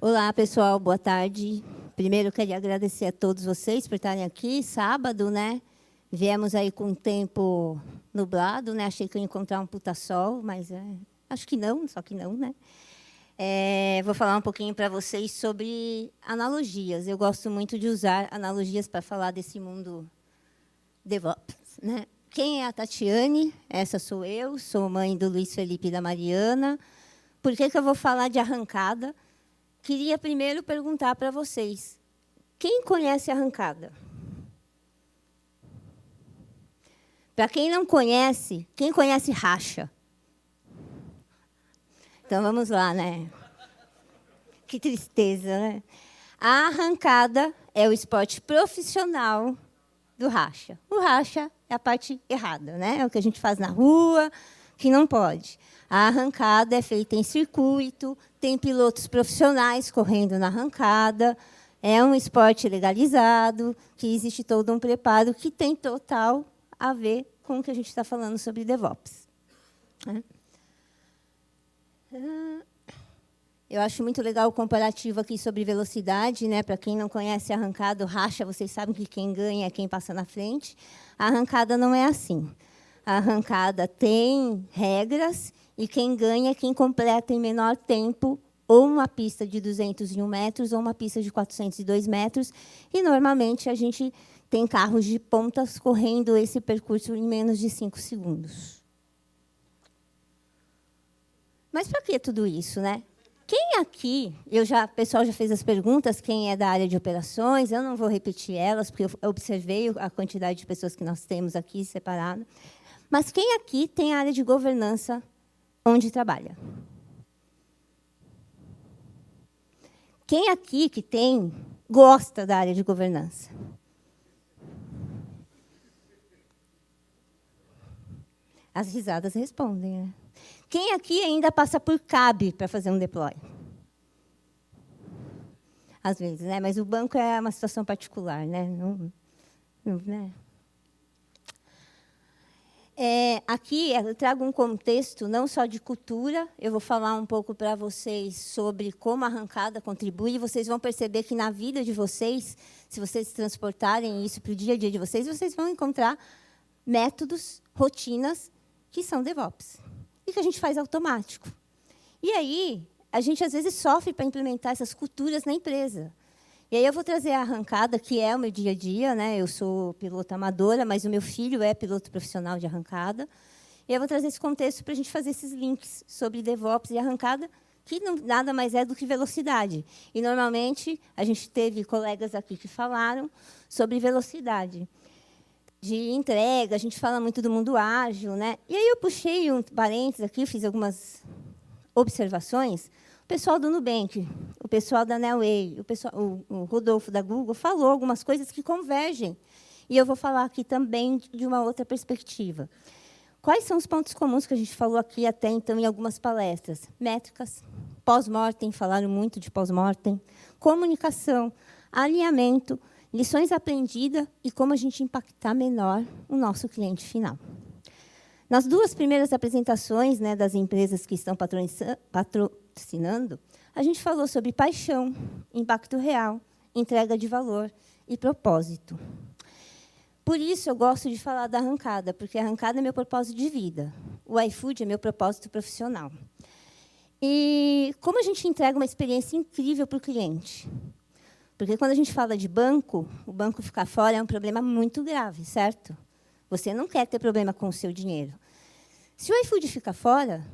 Olá, pessoal, boa tarde. Primeiro, eu queria agradecer a todos vocês por estarem aqui. Sábado, né? Viemos aí com o tempo nublado, né? Achei que eu ia encontrar um puta sol, mas acho que não, só que não, né? Vou falar um pouquinho para vocês sobre analogias. Eu gosto muito de usar analogias para falar desse mundo DevOps, né? Quem é a Tatiane? Essa sou eu, sou mãe do Luiz Felipe e da Mariana. Por que eu vou falar de arrancada? Queria primeiro perguntar para vocês, quem conhece arrancada? Para quem não conhece, quem conhece racha? Então, vamos lá, né? Que tristeza, né? A arrancada é o esporte profissional do racha. O racha é a parte errada, né? É o que a gente faz na rua, que não pode. A arrancada é feita em circuito, tem pilotos profissionais correndo na arrancada, é um esporte legalizado, que existe todo um preparo que tem total a ver com o que a gente está falando sobre DevOps. Eu acho muito legal o comparativo aqui sobre velocidade, né? Para quem não conhece a arrancada, o racha, vocês sabem que quem ganha é quem passa na frente. A arrancada não é assim. A arrancada tem regras e quem ganha é quem completa em menor tempo ou uma pista de 201 metros ou uma pista de 402 metros. E, normalmente, a gente tem carros de pontas correndo esse percurso em menos de 5 segundos. Mas para que tudo isso, né? Quem aqui, o pessoal já fez as perguntas, quem é da área de operações, eu não vou repetir elas, porque eu observei a quantidade de pessoas que nós temos aqui separado. Mas quem aqui tem a área de governança onde trabalha? Quem aqui que tem, gosta da área de governança? As risadas respondem, né? Quem aqui ainda passa por CAB para fazer um deploy? Às vezes, né? Mas o banco é uma situação particular, né? Né? Aqui eu trago um contexto não só de cultura, eu vou falar um pouco para vocês sobre como a arrancada contribui, e vocês vão perceber que na vida de vocês, se vocês transportarem isso para o dia a dia de vocês vão encontrar métodos, rotinas, que são DevOps, e que a gente faz automático. E aí, a gente, às vezes, sofre para implementar essas culturas na empresa. E aí eu vou trazer a arrancada, que é o meu dia a dia, né? Eu sou piloto amadora, mas o meu filho é piloto profissional de arrancada. E eu vou trazer esse contexto para a gente fazer esses links sobre DevOps e arrancada, que não, nada mais é do que velocidade. E, normalmente, a gente teve colegas aqui que falaram sobre velocidade de entrega, a gente fala muito do mundo ágil, né? E aí eu puxei um parênteses aqui, fiz algumas observações. O pessoal do Nubank, o pessoal da Nelway, o Rodolfo da Google falou algumas coisas que convergem. E eu vou falar aqui também de uma outra perspectiva. Quais são os pontos comuns que a gente falou aqui até então em algumas palestras? Métricas, pós-mortem, falaram muito de pós-mortem, comunicação, alinhamento, lições aprendidas e como a gente impactar menor o nosso cliente final. Nas duas primeiras apresentações, né, das empresas que estão patrocinando, a gente falou sobre paixão, impacto real, entrega de valor e propósito. Por isso, eu gosto de falar da arrancada, porque a arrancada é meu propósito de vida. O iFood é meu propósito profissional. E como a gente entrega uma experiência incrível para o cliente? Porque, quando a gente fala de banco, o banco ficar fora é um problema muito grave, certo? Você não quer ter problema com o seu dinheiro. Se o iFood ficar fora,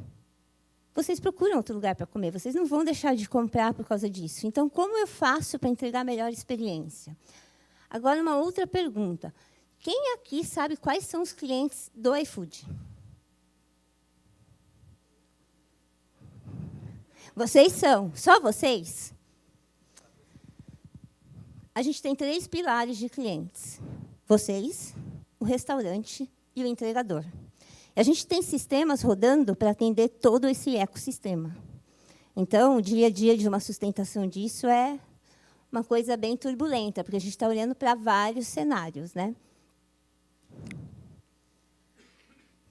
vocês procuram outro lugar para comer. Vocês não vão deixar de comprar por causa disso. Então, como eu faço para entregar a melhor experiência? Agora, uma outra pergunta. Quem aqui sabe quais são os clientes do iFood? Vocês são? Só vocês? A gente tem 3 pilares de clientes. Vocês, o restaurante e o entregador. E a gente tem sistemas rodando para atender todo esse ecossistema. Então, o dia a dia de uma sustentação disso é uma coisa bem turbulenta, porque a gente está olhando para vários cenários, né?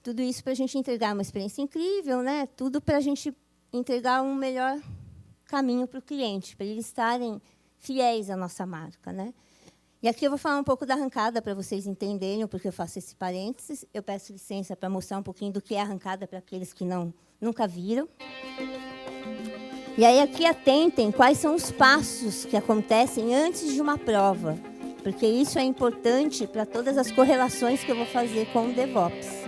Tudo isso para a gente entregar uma experiência incrível, né? Tudo para a gente entregar um melhor caminho para o cliente, para eles estarem fiéis à nossa marca, né? E aqui eu vou falar um pouco da arrancada para vocês entenderem, porque eu faço esse parênteses. Eu peço licença para mostrar um pouquinho do que é arrancada para aqueles que nunca viram. E aí aqui atentem quais são os passos que acontecem antes de uma prova, porque isso é importante para todas as correlações que eu vou fazer com o DevOps.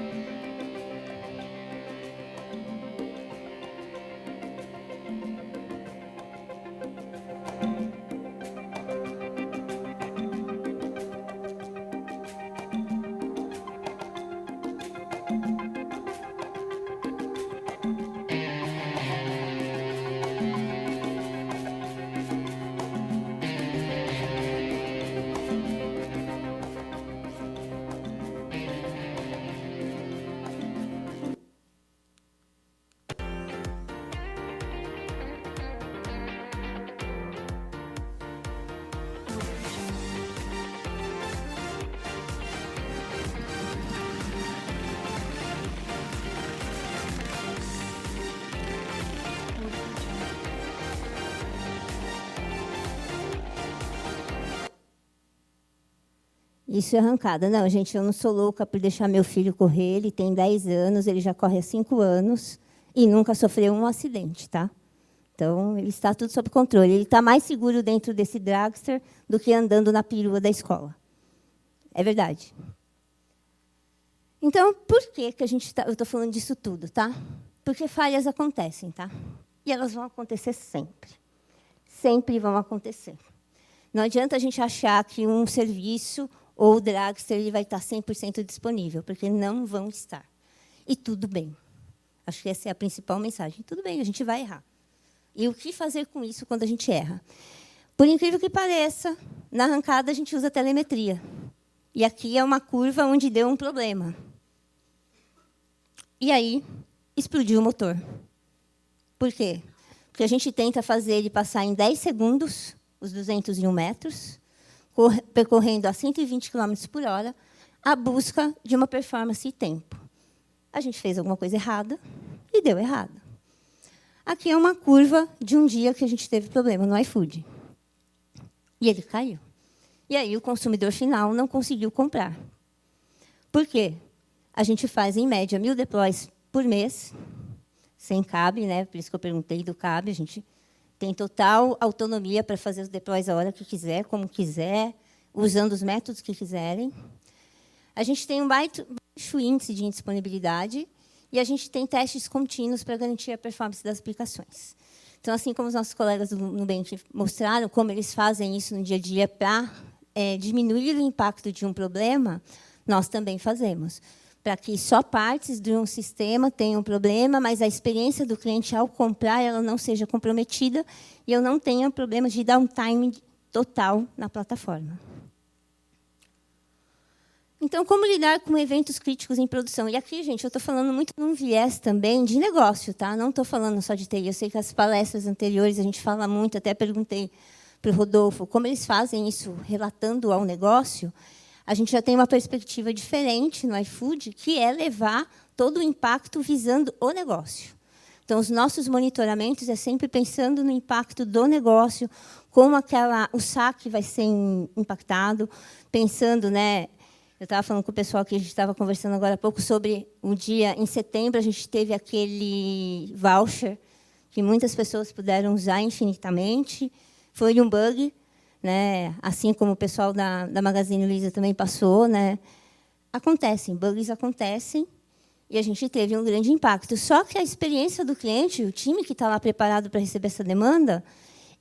Isso é arrancada. Não, gente, eu não sou louca por deixar meu filho correr. Ele tem 10 anos, ele já corre há 5 anos e nunca sofreu um acidente, tá? Então, ele está tudo sob controle. Ele está mais seguro dentro desse dragster do que andando na perua da escola. É verdade. Então, por que a gente eu estou falando disso tudo, tá? Porque falhas acontecem, tá? E elas vão acontecer sempre. Sempre vão acontecer. Não adianta a gente achar que um serviço ou o dragster ele vai estar 100% disponível, porque não vão estar. E tudo bem. Acho que essa é a principal mensagem. Tudo bem, a gente vai errar. E o que fazer com isso quando a gente erra? Por incrível que pareça, na arrancada a gente usa telemetria. E aqui é uma curva onde deu um problema. E aí, explodiu o motor. Por quê? Porque a gente tenta fazer ele passar em 10 segundos, os 201 metros, percorrendo a 120 km por hora, a busca de uma performance e tempo. A gente fez alguma coisa errada e deu errado. Aqui é uma curva de um dia que a gente teve problema no iFood. E ele caiu. E aí o consumidor final não conseguiu comprar. Por quê? A gente faz, em média, 1.000 deploys por mês, sem CAB, né? Por isso que eu perguntei do CAB. A gente tem total autonomia para fazer os deploys a hora que quiser, como quiser, usando os métodos que quiserem. A gente tem um baixo índice de indisponibilidade e a gente tem testes contínuos para garantir a performance das aplicações. Então, assim como os nossos colegas do Nubank mostraram como eles fazem isso no dia a dia para diminuir o impacto de um problema, nós também fazemos, para que só partes de um sistema tenham problema, mas a experiência do cliente ao comprar ela não seja comprometida e eu não tenha problemas de downtime total na plataforma. Então, como lidar com eventos críticos em produção? E aqui, gente, eu estou falando muito num viés também de negócio, tá? Não estou falando só de TI. Eu sei que as palestras anteriores a gente fala muito, até perguntei para o Rodolfo como eles fazem isso relatando ao negócio. A gente já tem uma perspectiva diferente no iFood, que é levar todo o impacto visando o negócio. Então, os nossos monitoramentos é sempre pensando no impacto do negócio, como o saque vai ser impactado, pensando, né? Eu estava falando com o pessoal que a gente estava conversando agora há pouco sobre um dia, em setembro, a gente teve aquele voucher que muitas pessoas puderam usar infinitamente. Foi um bug, né? Assim como o pessoal da Magazine Luiza também passou, né? Bugs acontecem, e a gente teve um grande impacto. Só que a experiência do cliente, o time que está lá preparado para receber essa demanda,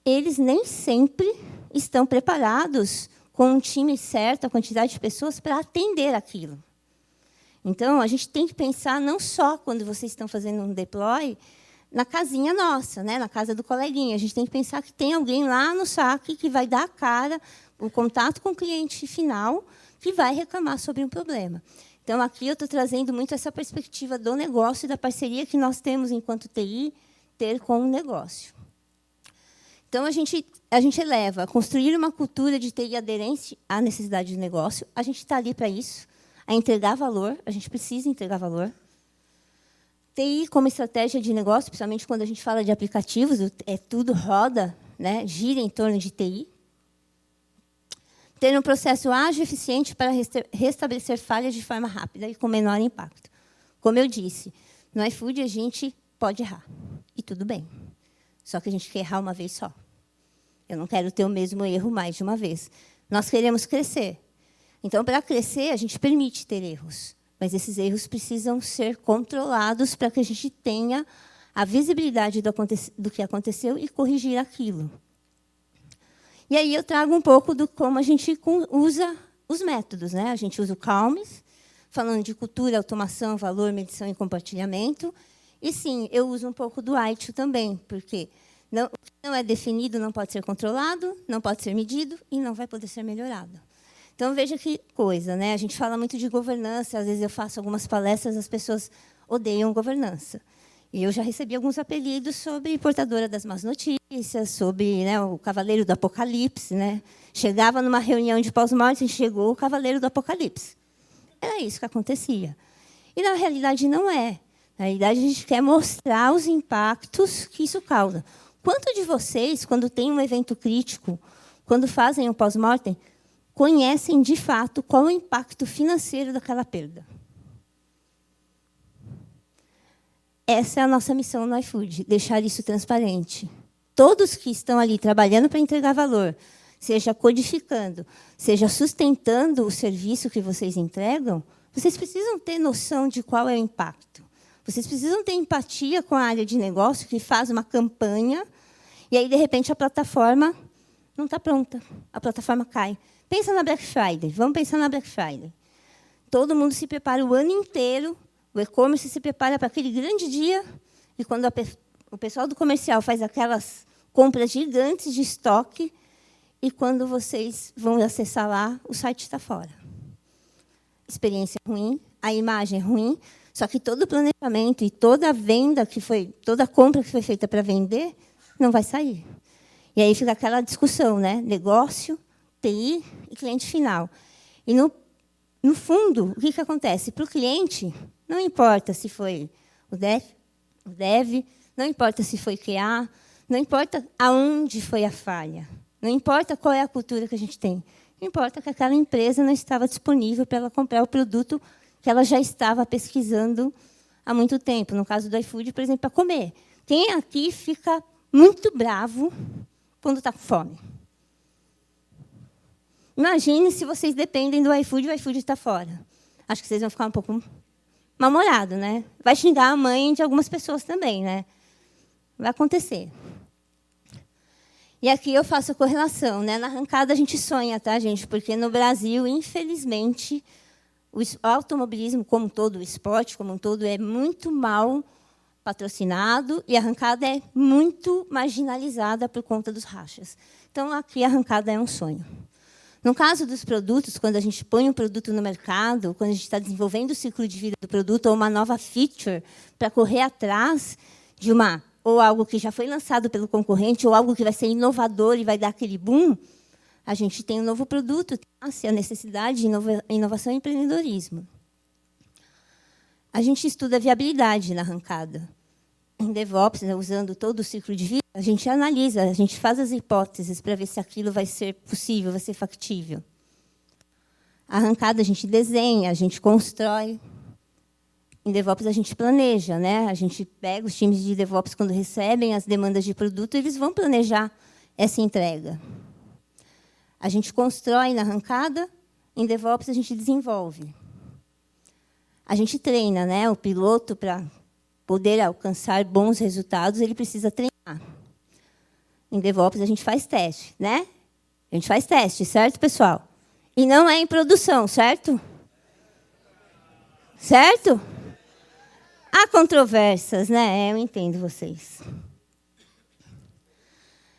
eles nem sempre estão preparados com um time certo, a quantidade de pessoas para atender aquilo. Então, a gente tem que pensar não só quando vocês estão fazendo um deploy, na casinha nossa, né, na casa do coleguinha. A gente tem que pensar que tem alguém lá no saque que vai dar a cara, o contato com o cliente final, que vai reclamar sobre um problema. Então, aqui eu estou trazendo muito essa perspectiva do negócio e da parceria que nós temos, enquanto TI, ter com o negócio. Então, a gente eleva, construir uma cultura de TI aderente à necessidade do negócio. A gente está ali para isso, a entregar valor, a gente precisa entregar valor. TI como estratégia de negócio, principalmente quando a gente fala de aplicativos, tudo roda, né, gira em torno de TI. Ter um processo ágil e eficiente para restabelecer falhas de forma rápida e com menor impacto. Como eu disse, no iFood a gente pode errar, e tudo bem. Só que a gente quer errar uma vez só. Eu não quero ter o mesmo erro mais de uma vez. Nós queremos crescer. Então, para crescer, a gente permite ter erros. Mas esses erros precisam ser controlados para que a gente tenha a visibilidade do que aconteceu e corrigir aquilo. E aí eu trago um pouco do como a gente usa os métodos, né? A gente usa o Calmes, falando de cultura, automação, valor, medição e compartilhamento. E, sim, eu uso um pouco do ITIL também, porque o que não é definido não pode ser controlado, não pode ser medido e não vai poder ser melhorado. Então, veja que coisa, né? A gente fala muito de governança, às vezes eu faço algumas palestras, as pessoas odeiam governança. E eu já recebi alguns apelidos sobre portadora das más notícias, sobre, né, o cavaleiro do apocalipse. Né? Chegava numa reunião de pós-morte e chegou o cavaleiro do apocalipse. Era isso que acontecia. E, na realidade, não é. Na realidade, a gente quer mostrar os impactos que isso causa. Quanto de vocês, quando tem um evento crítico, quando fazem o pós-mortem, conhecem, de fato, qual é o impacto financeiro daquela perda? Essa é a nossa missão no iFood, deixar isso transparente. Todos que estão ali trabalhando para entregar valor, seja codificando, seja sustentando o serviço que vocês entregam, vocês precisam ter noção de qual é o impacto. Vocês precisam ter empatia com a área de negócio que faz uma campanha e aí, de repente, a plataforma não está pronta. A plataforma cai. Pensa na Black Friday. Vamos pensar na Black Friday. Todo mundo se prepara o ano inteiro, o e-commerce se prepara para aquele grande dia, e quando o pessoal do comercial faz aquelas compras gigantes de estoque, e quando vocês vão acessar lá, o site está fora. Experiência ruim, a imagem é ruim, só que todo o planejamento e toda a venda toda a compra que foi feita para vender, não vai sair. E aí fica aquela discussão, né? Negócio, TI e cliente final. E, no fundo, o que acontece? Para o cliente, não importa se foi o dev, não importa se foi QA, não importa aonde foi a falha, não importa qual é a cultura que a gente tem. Não importa que aquela empresa não estava disponível para ela comprar o produto que ela já estava pesquisando há muito tempo. No caso do iFood, por exemplo, para comer. Quem aqui fica muito bravo quando está com fome? Imagine se vocês dependem do iFood e o iFood está fora. Acho que vocês vão ficar um pouco mal-humorados, né? Vai xingar a mãe de algumas pessoas também, né? Vai acontecer. E aqui eu faço a correlação, né? Na arrancada a gente sonha, tá, gente? Porque no Brasil, infelizmente, o automobilismo como um todo, o esporte como um todo, é muito mal patrocinado e a arrancada é muito marginalizada por conta dos rachas. Então, aqui a arrancada é um sonho. No caso dos produtos, quando a gente põe um produto no mercado, quando a gente está desenvolvendo o ciclo de vida do produto ou uma nova feature para correr atrás de ou algo que já foi lançado pelo concorrente, ou algo que vai ser inovador e vai dar aquele boom, a gente tem um novo produto, a necessidade de inovação e empreendedorismo. A gente estuda a viabilidade na arrancada. Em DevOps, né, usando todo o ciclo de vida, a gente analisa, a gente faz as hipóteses para ver se aquilo vai ser possível, vai ser factível. A arrancada a gente desenha, a gente constrói. Em DevOps a gente planeja, né? A gente pega os times de DevOps quando recebem as demandas de produto, eles vão planejar essa entrega. A gente constrói na arrancada, em DevOps a gente desenvolve. A gente treina, né? O piloto, para poder alcançar bons resultados, ele precisa treinar. Em DevOps a gente faz teste, né? A gente faz teste, certo, pessoal? E não é em produção, certo? Certo? Há controvérsias, né? Eu entendo vocês.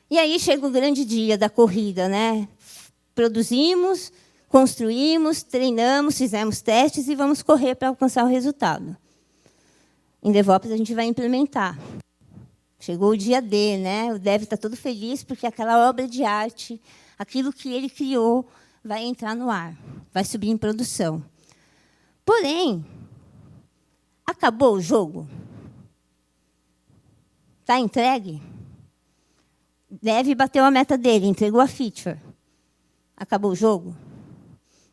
E aí chega o grande dia da corrida, né? Produzimos, construímos, treinamos, fizemos testes e vamos correr para alcançar o resultado. Em DevOps a gente vai implementar. Chegou o dia D, né? O dev está todo feliz porque aquela obra de arte, aquilo que ele criou, vai entrar no ar, vai subir em produção. Porém, acabou o jogo? Está entregue? Deve bater a meta dele, entregou a feature. Acabou o jogo?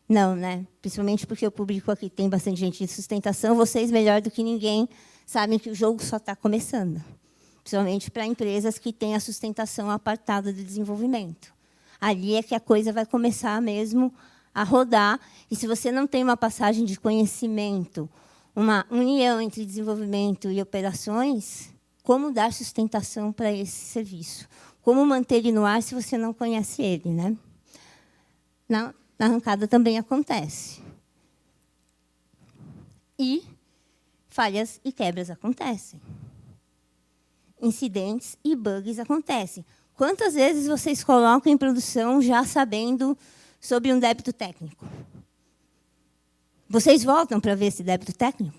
Não, né? Principalmente porque o público aqui tem bastante gente de sustentação. Vocês, melhor do que ninguém, sabem que o jogo só está começando. Principalmente para empresas que têm a sustentação apartada do desenvolvimento. Ali é que a coisa vai começar mesmo a rodar. E se você não tem uma passagem de conhecimento, uma união entre desenvolvimento e operações, como dar sustentação para esse serviço? Como manter ele no ar se você não conhece ele, né? Na arrancada também acontece. E falhas e quebras acontecem. Incidentes e bugs acontecem. Quantas vezes vocês colocam em produção já sabendo sobre um débito técnico? Vocês voltam para ver esse débito técnico?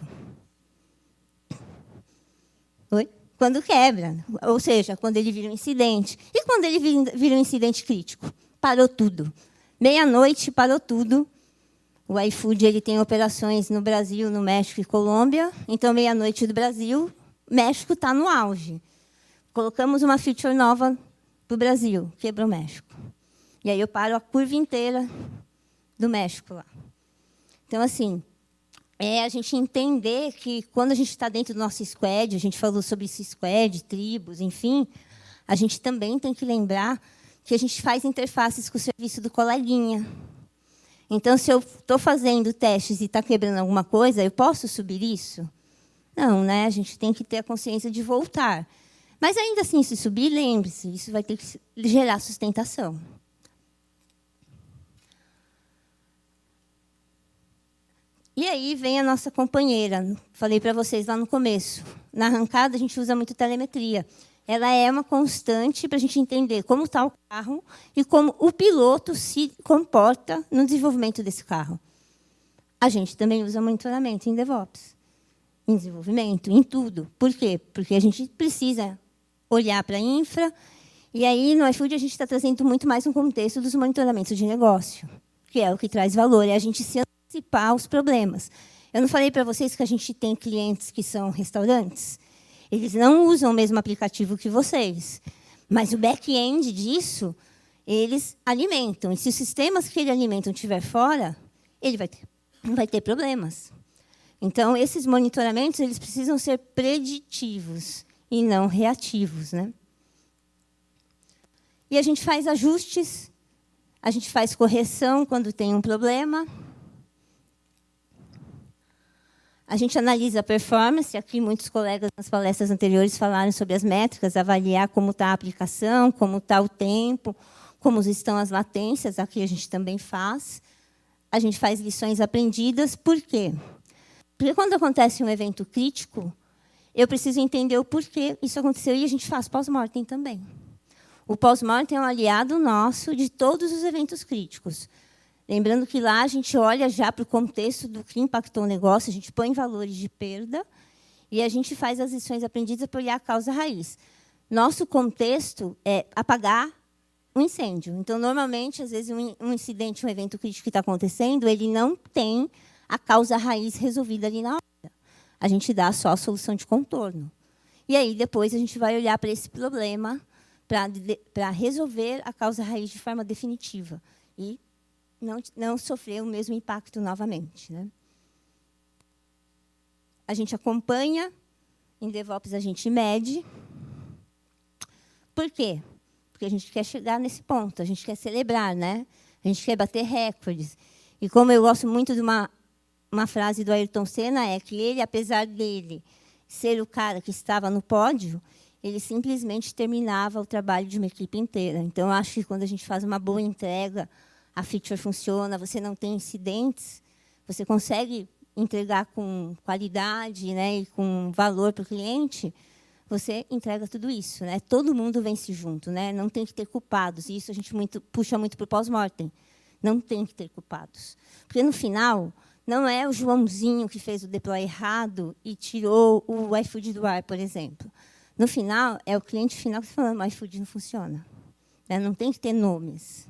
Oi? Quando quebra, ou seja, quando ele vira um incidente. E quando ele vira um incidente crítico? Parou tudo. Meia-noite, parou tudo. O iFood ele tem operações no Brasil, no México e Colômbia. Então, meia-noite do Brasil, México está no auge. Colocamos uma feature nova para o Brasil, quebrou o México. E aí eu paro a curva inteira do México lá. Então, assim, a gente entender que, quando a gente está dentro do nosso squad, a gente falou sobre esse squad, tribos, enfim, a gente também tem que lembrar que a gente faz interfaces com o serviço do coleguinha. Então, se eu estou fazendo testes e está quebrando alguma coisa, eu posso subir isso? Não, né? A gente tem que ter a consciência de voltar. Mas, ainda assim, se subir, lembre-se, isso vai ter que gerar sustentação. E aí vem a nossa companheira. Falei para vocês lá no começo. Na arrancada, a gente usa muito telemetria. Ela é uma constante para a gente entender como está o carro e como o piloto se comporta no desenvolvimento desse carro. A gente também usa monitoramento em DevOps, em desenvolvimento, em tudo. Por quê? Porque a gente precisa olhar para a infra, e aí no iFood a gente está trazendo muito mais um contexto dos monitoramentos de negócio, que é o que traz valor, é a gente se antecipar aos problemas. Eu não falei para vocês que a gente tem clientes que são restaurantes? Eles não usam o mesmo aplicativo que vocês, mas o back-end disso, eles alimentam. E se os sistemas que eles alimentam estiver fora, ele vai ter problemas. Então, esses monitoramentos eles precisam ser preditivos e não reativos, né? E a gente faz ajustes, a gente faz correção quando tem um problema. A gente analisa a performance. Aqui, muitos colegas nas palestras anteriores falaram sobre as métricas, avaliar como está a aplicação, como está o tempo, como estão as latências. Aqui a gente também faz. A gente faz lições aprendidas. Por quê? Porque quando acontece um evento crítico, eu preciso entender o porquê isso aconteceu, e a gente faz pós-mortem também. O pós-mortem é um aliado nosso de todos os eventos críticos. Lembrando que lá a gente olha já para o contexto do que impactou o negócio, a gente põe valores de perda e a gente faz as lições aprendidas para olhar a causa raiz. Nosso contexto é apagar um incêndio. Então, normalmente, às vezes, um incidente, um evento crítico que está acontecendo, ele não tem a causa raiz resolvida ali na hora. A gente dá só a solução de contorno. E aí, depois, a gente vai olhar para esse problema para resolver a causa raiz de forma definitiva e não sofrer o mesmo impacto novamente, né? A gente acompanha, em DevOps a gente mede. Por quê? Porque a gente quer chegar nesse ponto, a gente quer celebrar, né? A gente quer bater recordes. E como eu gosto muito de uma frase do Ayrton Senna, é que ele, apesar dele ser o cara que estava no pódio, ele simplesmente terminava o trabalho de uma equipe inteira. Então, eu acho que quando a gente faz uma boa entrega, a feature funciona, você não tem incidentes, você consegue entregar com qualidade, né, e com valor para o cliente, você entrega tudo isso, né? Todo mundo vence junto, né? Não tem que ter culpados. E isso a gente puxa muito para o pós-mortem. Não tem que ter culpados. Porque, no final, não é o Joãozinho que fez o deploy errado e tirou o iFood do ar, por exemplo. No final, é o cliente final que está falando, o iFood não funciona. Né? Não tem que ter nomes.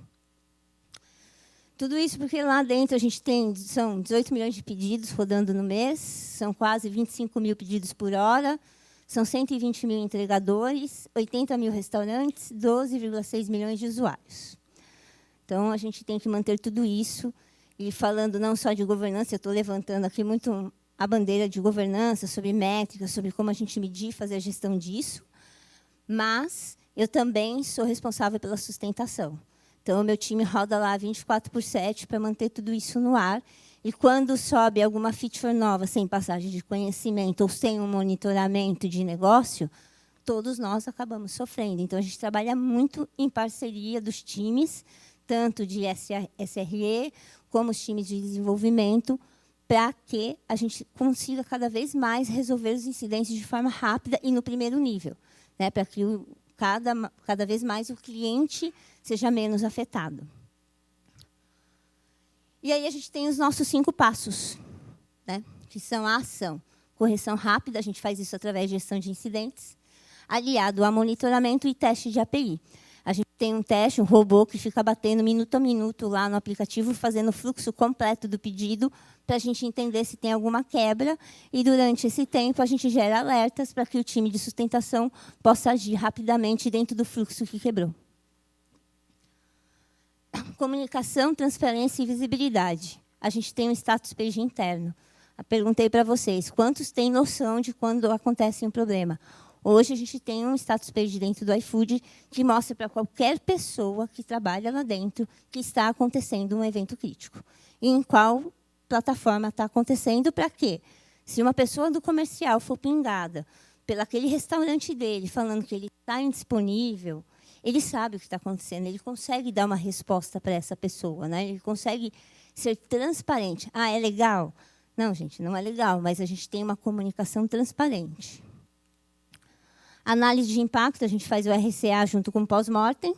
Tudo isso porque lá dentro a gente são 18 milhões de pedidos rodando no mês, são quase 25 mil pedidos por hora, São 120 mil entregadores, 80 mil restaurantes, 12,6 milhões de usuários. Então, a gente tem que manter tudo isso. E falando não só de governança, eu estou levantando aqui muito a bandeira de governança, sobre métricas, sobre como a gente medir e fazer a gestão disso. Mas eu também sou responsável pela sustentação. Então, o meu time roda lá 24/7 para manter tudo isso no ar. E quando sobe alguma feature nova, sem passagem de conhecimento ou sem um monitoramento de negócio, todos nós acabamos sofrendo. Então, a gente trabalha muito em parceria dos times, tanto de SRE como os times de desenvolvimento, para que a gente consiga cada vez mais resolver os incidentes de forma rápida e no primeiro nível, né, para que cada vez mais o cliente seja menos afetado. E aí a gente tem os nossos 5 passos, né, que são a ação. Correção rápida, a gente faz isso através de gestão de incidentes, aliado a monitoramento e teste de API. A gente tem um teste, um robô que fica batendo minuto a minuto lá no aplicativo, fazendo o fluxo completo do pedido, para a gente entender se tem alguma quebra. E, durante esse tempo, a gente gera alertas para que o time de sustentação possa agir rapidamente dentro do fluxo que quebrou. Comunicação, transparência e visibilidade. A gente tem um status page interno. Eu perguntei para vocês, quantos têm noção de quando acontece um problema? Hoje, a gente tem um status page dentro do iFood que mostra para qualquer pessoa que trabalha lá dentro que está acontecendo um evento crítico. E em qual plataforma está acontecendo, para quê? Se uma pessoa do comercial for pingada pelaquele restaurante dele, falando que ele está indisponível, ele sabe o que está acontecendo, ele consegue dar uma resposta para essa pessoa, né? Ele consegue ser transparente. Ah, é legal? Não, gente, não é legal, mas a gente tem uma comunicação transparente. Análise de impacto, a gente faz o RCA junto com o pós-mortem.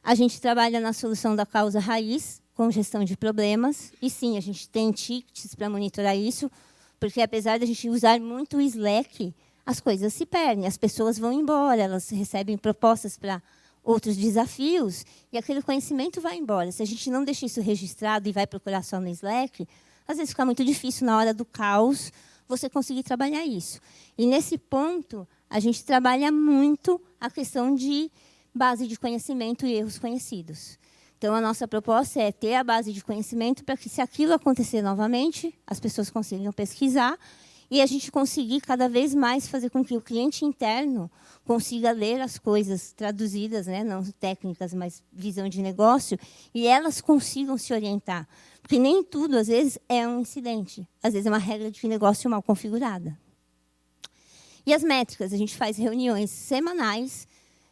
A gente trabalha na solução da causa raiz, com gestão de problemas. E, sim, a gente tem tickets para monitorar isso, porque, apesar de a gente usar muito o Slack, as coisas se perdem, as pessoas vão embora, elas recebem propostas para outros desafios, e aquele conhecimento vai embora. Se a gente não deixa isso registrado e vai procurar só no Slack, às vezes fica muito difícil, na hora do caos, você conseguir trabalhar isso. E, nesse ponto, a gente trabalha muito a questão de base de conhecimento e erros conhecidos. Então, a nossa proposta é ter a base de conhecimento para que, se aquilo acontecer novamente, as pessoas consigam pesquisar e a gente conseguir cada vez mais fazer com que o cliente interno consiga ler as coisas traduzidas, né, não técnicas, mas visão de negócio, e elas consigam se orientar. Porque nem tudo, às vezes, é um incidente. Às vezes, é uma regra de negócio mal configurada. E as métricas? A gente faz reuniões semanais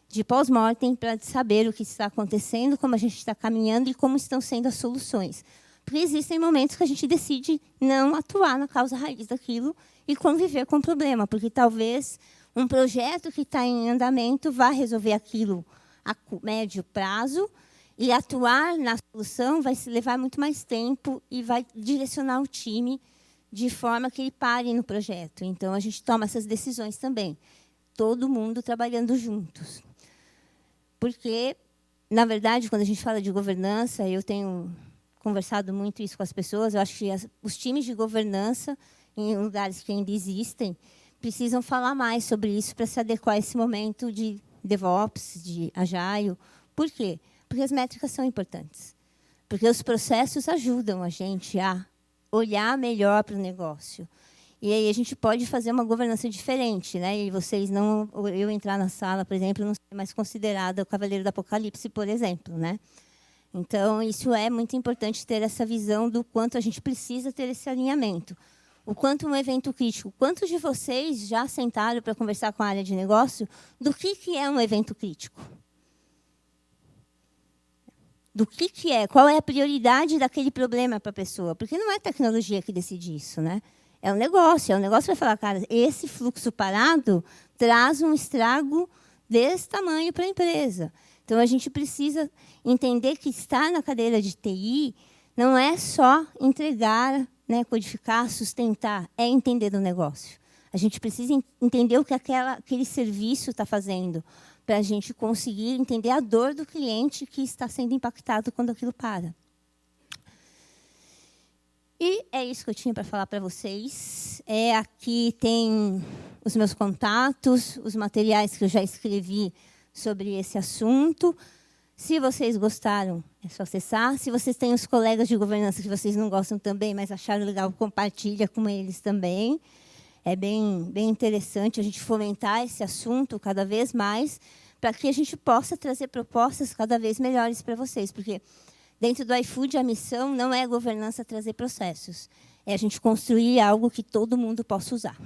de pós-mortem para saber o que está acontecendo, como a gente está caminhando e como estão sendo as soluções. Porque existem momentos que a gente decide não atuar na causa raiz daquilo e conviver com o problema, porque talvez um projeto que está em andamento vá resolver aquilo a médio prazo, e atuar na solução vai se levar muito mais tempo e vai direcionar o time de forma que ele pare no projeto. Então, a gente toma essas decisões também, todo mundo trabalhando juntos. Porque, na verdade, quando a gente fala de governança, eu tenho conversado muito isso com as pessoas, eu acho que os times de governança, em lugares que ainda existem, precisam falar mais sobre isso para se adequar a esse momento de DevOps, de Agile. Por quê? Porque as métricas são importantes. Porque os processos ajudam a gente a olhar melhor para o negócio. E aí a gente pode fazer uma governança diferente, né? E vocês não, eu entrar na sala, por exemplo, não ser mais considerada o Cavaleiro do Apocalipse, por exemplo, né? Então, isso é muito importante, ter essa visão do quanto a gente precisa ter esse alinhamento. O quanto um evento crítico. Quantos de vocês já sentaram para conversar com a área de negócio do que é um evento crítico? Do que é? Qual é a prioridade daquele problema para a pessoa? Porque não é a tecnologia que decide isso, né? É um negócio. É um negócio para falar, cara, esse fluxo parado traz um estrago desse tamanho para a empresa. Então, a gente precisa entender que estar na cadeira de TI não é só entregar, né, codificar, sustentar, é entender do negócio. A gente precisa entender o que aquele serviço está fazendo, para a gente conseguir entender a dor do cliente que está sendo impactado quando aquilo para. E é isso que eu tinha para falar para vocês. Aqui tem os meus contatos, os materiais que eu já escrevi sobre esse assunto. Se vocês gostaram, é só acessar. Se vocês têm os colegas de governança que vocês não gostam também, mas acharam legal, compartilha com eles também. É bem interessante a gente fomentar esse assunto cada vez mais, para que a gente possa trazer propostas cada vez melhores para vocês. Porque dentro do iFood, a missão não é a governança trazer processos. É a gente construir algo que todo mundo possa usar.